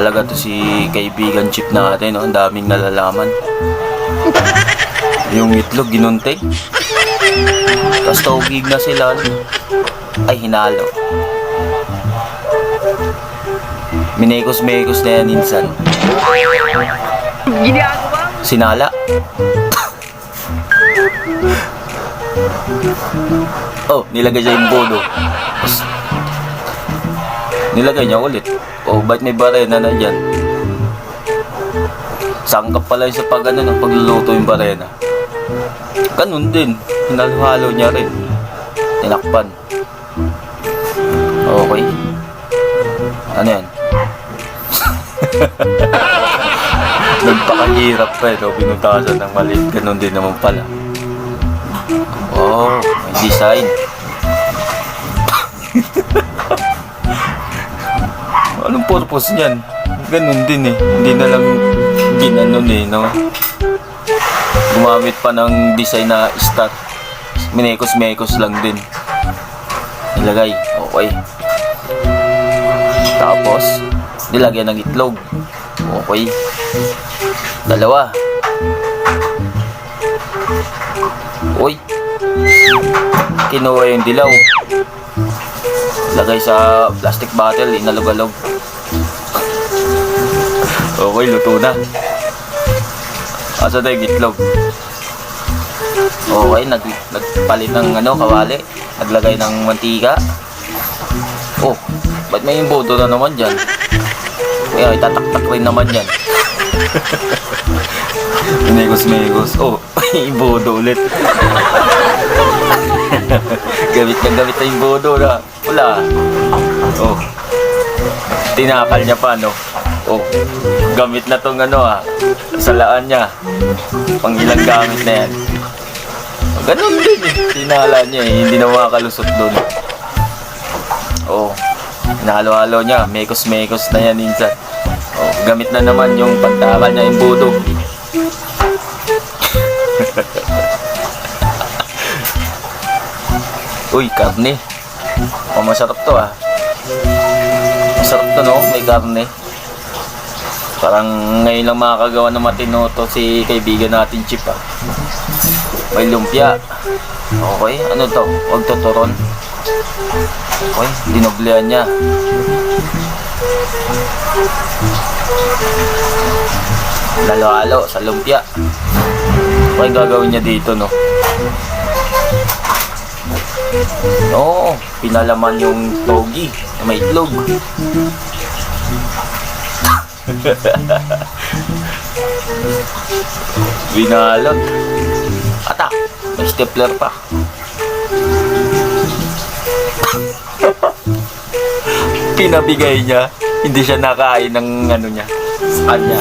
Talaga to si kaibigan Chip natin, no? Ang daming nalalaman. Yung itlog, ginunting. Tapos tawagig na sila, ay hinalo. Minekos-mekos na yan minsan. Sinala. Oh, nilagay siya yung bodo. Tapos, nilagay niya ulit. Oh, ba't may barena na dyan? Sangkap pala yung sa pagluluto yung barena. Ganun din. Hinalo-halo niya rin. Tinakpan. Okay. Ano yan? Nagpakahirap pa eh. No? Binutasan ng maliit. Ganun din naman pala. Oh, may design. Anong purpose niyan? Ganun din eh. Hindi na lang ginanon eh, no? Gumamit pa ng design na stat. Minekos-mekos lang din. Nilagay. Okay. Tapos, nilagyan ng itlog. Okay. Dalawa. Uy. Kinuha yung dilaw. Lagay sa plastic bottle, inalog-alog. Okay, luto na. Asa tayo yung itlog? Okay, nagpalit ng kawali. Naglagay ng mantika. Oh, ba't may imbodo na naman dyan? Kaya itataktak rin naman yan. Minegos-megos. Oh, imbodo ulit. Gamit na yung bodo na. Wala. Oh. Tinakal niya pa, no? Oh. Gamit na tong salaan niya. Pang ilang gamit na yan. Ganun din eh. Tinala niya eh. Hindi na makakalusot doon. Oh. Hinahalo-halo niya. Mekos-mekos na yan minsan. Oh. Gamit na naman yung pagtakal niya yung bodo. Uy, karne. Oh, masarap to Masarap to, no? May karne. Parang ngayon lang makakagawa ng matino to si kaibigan natin Chip May lumpia. Okay, ano to? Huwag tuturon. Okay, dinoblehan niya. Lalo-halo sa lumpia. Okay, gagawin niya dito, no? Oo, pinalaman yung togi na may itlog. Binalot. Atak, may stapler pa. Pinabigay niya. Hindi siya nakain ng niya sa kanya.